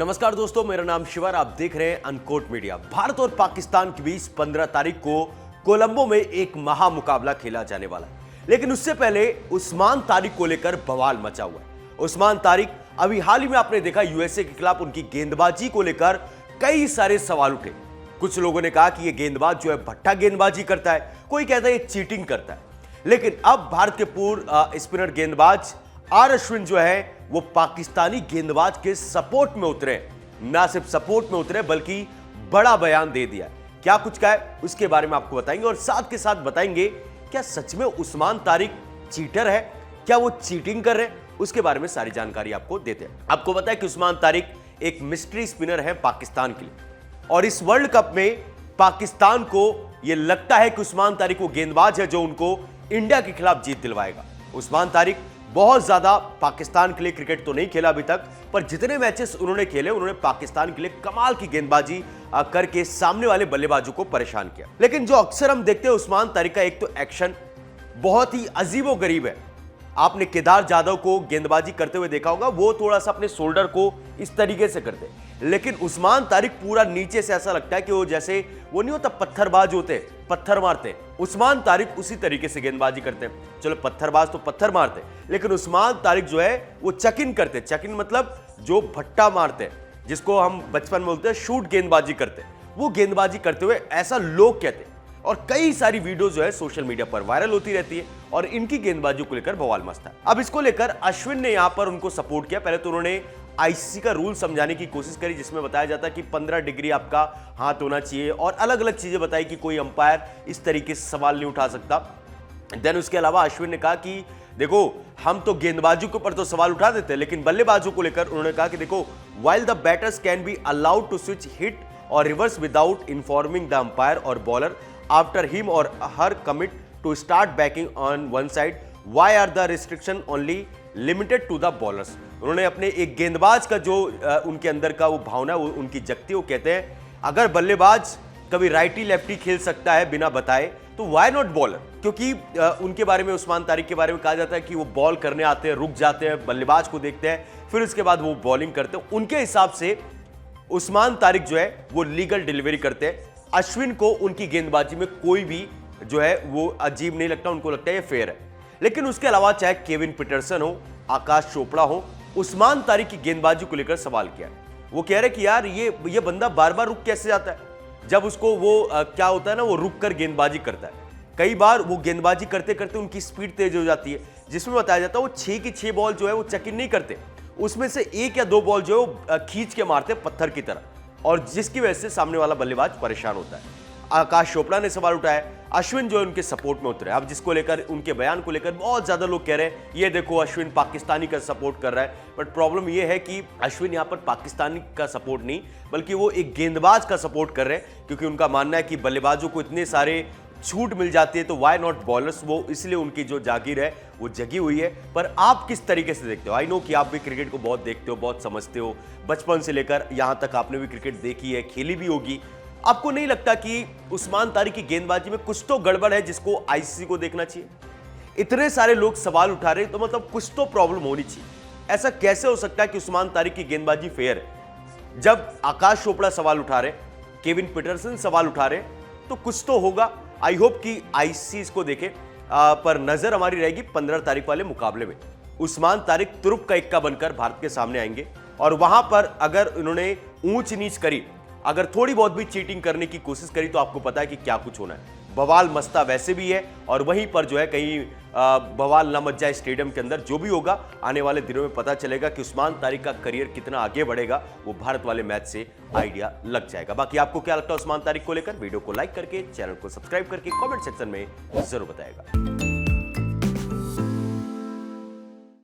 नमस्कार दोस्तों, मेरा नाम शिवर। आप देख रहे हैं अनकोट मीडिया। भारत और पाकिस्तान के बीच 15 तारीख को कोलंबो में एक महामुकाबला खेला जाने वाला है, लेकिन उससे पहले उस्मान तारिक को लेकर बवाल मचा हुआ है। उस्मान तारिक अभी हाल ही में आपने देखा यूएसए के खिलाफ उनकी गेंदबाजी को लेकर कई सारे सवाल उठे। कुछ लोगों ने कहा कि यह गेंदबाज जो है भट्टा गेंदबाजी करता है, कोई कहता है ये चीटिंग करता है। लेकिन अब भारत के पूर्व स्पिनर गेंदबाज आर अश्विन जो है वो पाकिस्तानी गेंदबाज के सपोर्ट में उतरे। ना सिर्फ सपोर्ट में उतरे बल्कि बड़ा बयान दे दिया। क्या कुछ कहा है उसके बारे में आपको बताएंगे और साथ के साथ बताएंगे क्या सच में उस्मान तारिक चीटर है, क्या वो चीटिंग कर रहे हैं, उसके बारे में सारी जानकारी आपको देते हैं। आपको पता है कि उस्मान तारिक एक मिस्ट्री स्पिनर है पाकिस्तान के लिए, और इस वर्ल्ड कप में पाकिस्तान को यह लगता है कि उस्मान तारिक वो गेंदबाज है जो उनको इंडिया के खिलाफ जीत दिलवाएगा। उस्मान तारिक बहुत ज्यादा पाकिस्तान के लिए क्रिकेट तो नहीं खेला अभी तक, पर जितने मैचेस उन्होंने खेले उन्होंने पाकिस्तान के लिए कमाल की गेंदबाजी करके सामने वाले बल्लेबाजों को परेशान किया। लेकिन जो अक्सर हम देखते हैं उस्मान तारिक का एक तो एक्शन बहुत ही अजीबोगरीब है। आपने केदार जाधव को गेंदबाजी करते हुए देखा होगा, वो थोड़ा सा अपने शोल्डर को इस तरीके से करते हैं, लेकिन उस्मान तारिक पूरा नीचे से ऐसा लगता है कि वो जैसे वो नहीं होता पत्थरबाज होते, पत्थर मारते। उस्मान तारिक उसी तरीके से गेंदबाजी करते हैं। चलो पत्थरबाज तो पत्थर मारते, लेकिन उस्मान तारिक जो है वो चकिन करते। चकिन मतलब जो भट्टा मारते हैं, जिसको हम बचपन में बोलते हैं शूट गेंदबाजी करते, वो गेंदबाजी करते हुए ऐसा लोग कहते हैं। और कई सारी वीडियो जो है सोशल मीडिया पर वायरल होती रहती है और इनकी गेंदबाजी को लेकर बवाल मचता है। अब इसको लेकर अश्विन ने यहां पर उनको सपोर्ट किया। पहले तो उन्होंने आईसीसी का रूल समझाने की कोशिश करी, जिसमें बताया जाता है कि 15 डिग्री आपका हाथ होना चाहिए और अलग अलग चीजें बताई कि कोई अंपायर इस तरीके से सवाल नहीं उठा सकता। देन उसके अलावा अश्विन ने कहा कि देखो हम तो गेंदबाजों के ऊपर तो सवाल उठा देते हैं, लेकिन बल्लेबाजों को लेकर उन्होंने कहा कि देखो while the batters can be allowed to switch hit और reverse without informing the umpire और बॉलर आफ्टर हिम और her commit to start backing on one side, why are the restriction only limited to the bowlers. उन्होंने अपने एक गेंदबाज का जो उनके अंदर का वो भावना वो उनकी जगती, वो कहते हैं अगर बल्लेबाज कभी राइटी लेफ्टी खेल सकता है बिना बताए तो व्हाई नॉट बॉलर, क्योंकि उनके बारे में उस्मान तारिक के बारे में कहा जाता है कि वो बॉल करने आते हैं, रुक जाते हैं, बल्लेबाज को देखते हैं, फिर उसके बाद वो बॉलिंग करते हैं। उनके हिसाब से उस्मान तारिक जो है वो लीगल डिलीवरी करते हैं। अश्विन को उनकी गेंदबाजी में कोई भी जो है वो अजीब नहीं लगता, उनको लगता है ये फेयर है। लेकिन उसके अलावा चाहे केविन पीटरसन हो, आकाश चोपड़ा हो, उस्मान तारिक की गेंदबाजी को लेकर सवाल किया है। वो कह रहे कि यार ये बंदा बार बार रुक कैसे जाता है, जब उसको वो क्या होता है ना, वो रुक कर गेंदबाजी करता है। कई बार वो गेंदबाजी करते करते उनकी स्पीड तेज हो जाती है, जिसमें बताया जाता है वो 6 की 6 बॉल जो है वो चेक इन नहीं करते, उसमें से 1 या 2 बॉल जो है वो खींच के मारते पत्थर की तरह, और जिसकी वजह से सामने वाला बल्लेबाज परेशान होता है। आकाश चोपड़ा ने सवाल उठाया, अश्विन जो है उनके सपोर्ट में उतरे। अब जिसको लेकर उनके बयान को लेकर बहुत ज्यादा लोग कह रहे हैं ये देखो अश्विन पाकिस्तानी का सपोर्ट कर रहा है, बट प्रॉब्लम ये है कि अश्विन यहां पर पाकिस्तानी का सपोर्ट नहीं बल्कि वो एक गेंदबाज का सपोर्ट कर रहे हैं, क्योंकि उनका मानना है कि बल्लेबाजों को इतने सारे छूट मिल जाती है तो व्हाई नॉट बॉलर्स, वो इसलिए उनकी जो जागीर है वो जगी हुई है। पर आप किस तरीके से देखते हो? आई नो कि आप भी क्रिकेट को बहुत देखते हो, बहुत समझते हो, बचपन से लेकर यहां तक आपने भी क्रिकेट देखी है, खेली भी होगी। आपको नहीं लगता कि उस्मान तारिक की गेंदबाजी में कुछ तो गड़बड़ है जिसको आईसीसी को देखना चाहिए? इतने सारे लोग सवाल उठा रहे हैं तो मतलब कुछ तो प्रॉब्लम होनी चाहिए। ऐसा कैसे हो सकता है कि उस्मान तारिक की गेंदबाजी फेयर है? जब आकाश चोपड़ा सवाल उठा रहे, केविन पीटरसन सवाल उठा रहे, तो कुछ तो होगा। आई होप कि आईसीसी इसको देखे, पर नजर हमारी रहेगी 15 तारीख वाले मुकाबले में। उस्मान तारिक तुरुप का इक्का बनकर भारत के सामने आएंगे और वहां पर अगर उन्होंने ऊंच नीच करी, अगर थोड़ी बहुत भी चीटिंग करने की कोशिश करी, तो आपको पता है कि क्या कुछ होना है। बवाल मस्ता वैसे भी है, और वहीं पर जो है कहीं बवाल न मच जाए स्टेडियम के अंदर। जो भी होगा आने वाले दिनों में पता चलेगा कि उस्मान तारिक का करियर कितना आगे बढ़ेगा, वो भारत वाले मैच से आइडिया लग जाएगा। बाकी आपको क्या लगता है उस्मान तारिक को लेकर? वीडियो को लाइक करके, चैनल को सब्सक्राइब करके कमेंट सेक्शन में जरूर बताएगा।